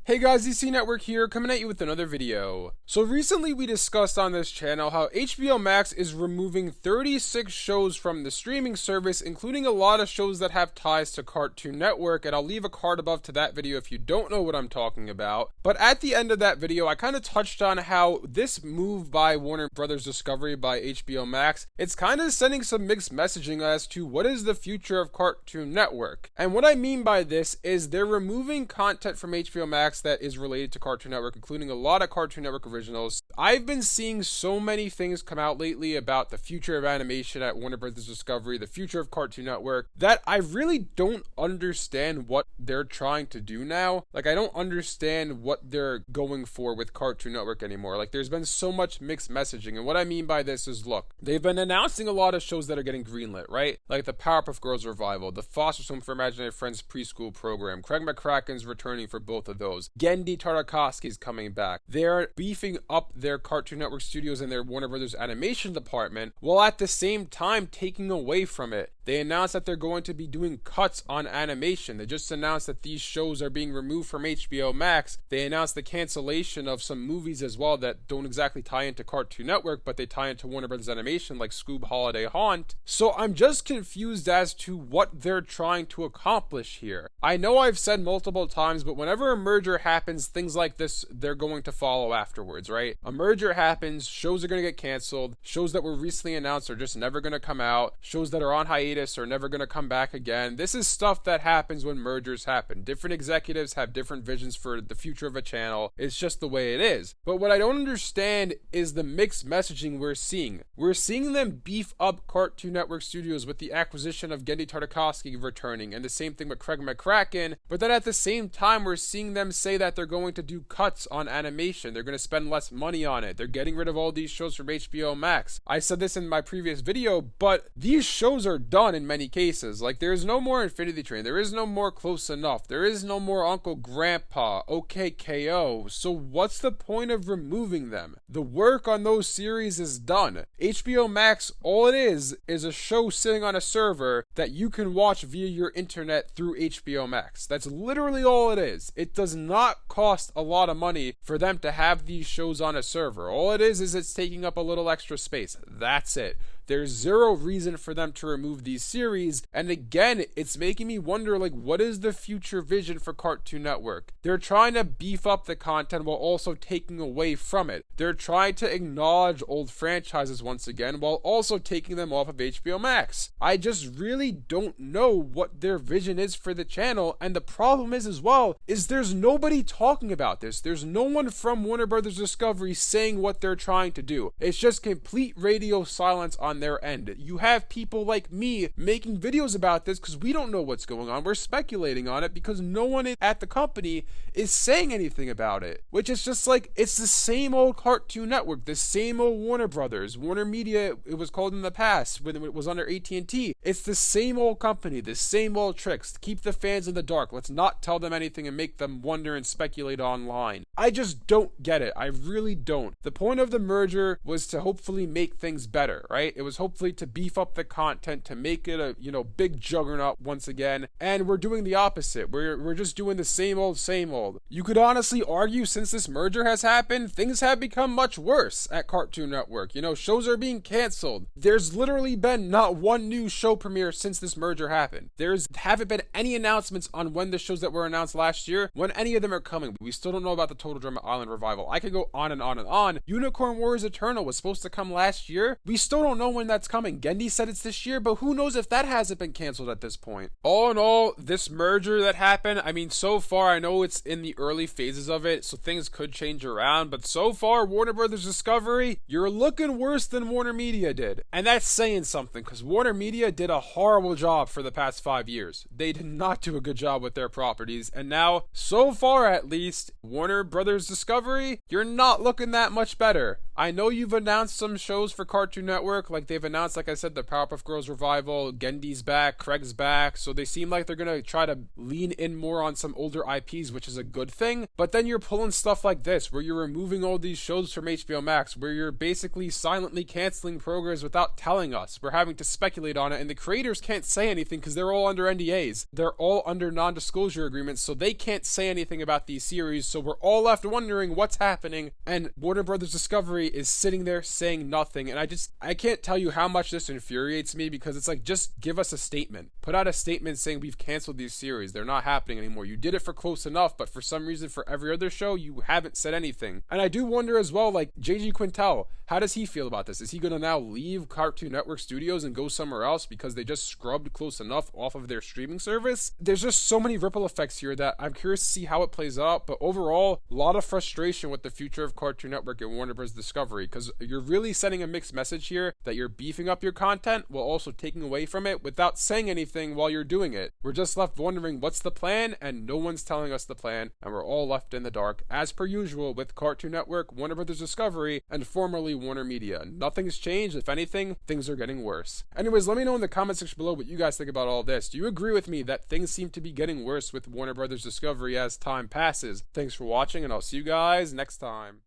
Hey guys, DC Network here, coming at you with another video. So recently we discussed on this channel how HBO Max is removing 36 shows from the streaming service, including a lot of shows that have ties to Cartoon Network, and I'll leave a card above to that video if you don't know what I'm talking about. But at the end of that video, I kind of touched on how this move by Warner Brothers Discovery by HBO Max, it's kind of sending some mixed messaging as to what is the future of Cartoon Network. And what I mean by this is they're removing content from HBO Max that is related to Cartoon Network, including a lot of Cartoon Network originals. I've been seeing so many things come out lately about the future of animation at Warner Brothers Discovery, the future of Cartoon Network, that I really don't understand what they're trying to do now. Like, I don't understand what they're going for with Cartoon Network anymore. Like, there's been so much mixed messaging, and what I mean by this is, look, they've been announcing a lot of shows that are getting greenlit, right? Like the Powerpuff Girls revival, the Foster Home for Imaginary Friends preschool program, Craig McCracken's returning for both of those, Gendy Tartakovsky's coming back. They're beefing up their Cartoon Network studios and their Warner Brothers animation department, while at the same time taking away from it. They announced that they're going to be doing cuts on animation. They just announced that these shows are being removed from HBO Max. They announced the cancellation of some movies as well that don't exactly tie into Cartoon Network, but they tie into Warner Brothers Animation, like Scoob Holiday Haunt. So I'm just confused as to what they're trying to accomplish here. I know I've said multiple times, but whenever a merger happens, things like this, they're going to follow afterwards, right? A merger happens, shows are going to get canceled, shows that were recently announced are just never going to come out, shows that are on hiatus are never going to come back again. This is stuff that happens when mergers happen. Different executives have different visions for the future of a channel. It's just the way it is. But what I don't understand is the mixed messaging we're seeing. We're seeing them beef up Cartoon Network Studios with the acquisition of Gendy Tartakovsky returning, and the same thing with Craig McCracken, but then at the same time we're seeing them say that they're going to do cuts on animation. They're going to spend less money on it. They're getting rid of all these shows from HBO Max. I said this in my previous video, but these shows are done in many cases. Like, there's no more Infinity Train. There is no more Close Enough. There is no more Uncle Grandpa, OKKO. So what's the point of removing them? The work on those series is done. HBO Max, all it is a show sitting on a server that you can watch via your internet through HBO Max. That's literally all it is. It does not cost a lot of money for them to have these shows on a server. All it is it's taking up a little extra space. That's it. There's zero reason for them to remove these series, and again, it's making me wonder, like, what is the future vision for Cartoon Network? They're trying to beef up the content while also taking away from it. They're trying to acknowledge old franchises once again while also taking them off of HBO Max. I just really don't know what their vision is for the channel, and the problem is as well, is there's nobody talking about this. There's no one from Warner Brothers Discovery saying what they're trying to do. It's just complete radio silence on their end. You have people like me making videos about this because we don't know what's going on. We're speculating on it because no one at the company is saying anything about it, which is just like, it's the same old Cartoon Network, the same old Warner Brothers, Warner Media, it was called in the past when it was under AT&T. It's the same old company, the same old tricks. Keep the fans in the dark. Let's not tell them anything and make them wonder and speculate online. I just don't get it. I really don't. The point of the merger was to hopefully make things better, right? It was hopefully to beef up the content, to make it a, big juggernaut once again, and we're doing the opposite. We're just doing the same old. You could honestly argue since this merger has happened, things have become much worse at Cartoon Network. Shows are being canceled. There's literally been not one new show premiere since this merger happened. Haven't been any announcements on when the shows that were announced last year, when any of them are coming. We still don't know about the Total Drama Island revival. I could go on and on and on. Unicorn Warriors Eternal was supposed to come last year. We still don't know when that's coming. Gendy said it's this year, but who knows if that hasn't been canceled at this point. All in all, this merger that happened, I mean, so far, I know it's in the early phases of it, so things could change around, but so far, Warner Brothers Discovery, you're looking worse than Warner Media did. And that's saying something, because Warner Media did a horrible job for the past 5 years. They did not do a good job with their properties, and now, so far at least, Warner Brothers Discovery, you're not looking that much better. I know you've announced some shows for Cartoon Network, like they've announced, like I said, the Powerpuff Girls revival, Gendy's back, Craig's back, so they seem like they're gonna try to lean in more on some older IPs, which is a good thing. But then you're pulling stuff like this, where you're removing all these shows from HBO Max, where you're basically silently canceling programs without telling us. We're having to speculate on it, and the creators can't say anything because they're all under NDAs. They're all under non-disclosure agreements, so they can't say anything about these series, so we're all left wondering what's happening, and Warner Brothers Discovery is sitting there saying nothing. And I can't tell you how much this infuriates me, because it's like, just give us a statement. Put out a statement saying we've canceled these series. They're not happening anymore. You did it for Close Enough, but for some reason for every other show, you haven't said anything. And I do wonder as well, like, JG Quintel, how does he feel about this? Is he going to now leave Cartoon Network Studios and go somewhere else because they just scrubbed Close Enough off of their streaming service? There's just so many ripple effects here that I'm curious to see how it plays out, but overall, a lot of frustration with the future of Cartoon Network and Warner Bros. Discovery, because you're really sending a mixed message here that you're beefing up your content while also taking away from it without saying anything while you're doing it. We're just left wondering what's the plan, and no one's telling us the plan, and we're all left in the dark, as per usual with Cartoon Network, Warner Bros. Discovery, and formerly Warner Media. Nothing's changed. If anything, things are getting worse. Anyways, let me know in the comment section below what you guys think about all this. Do you agree with me that things seem to be getting worse with Warner Bros. Discovery as time passes? Thanks for watching, and I'll see you guys next time.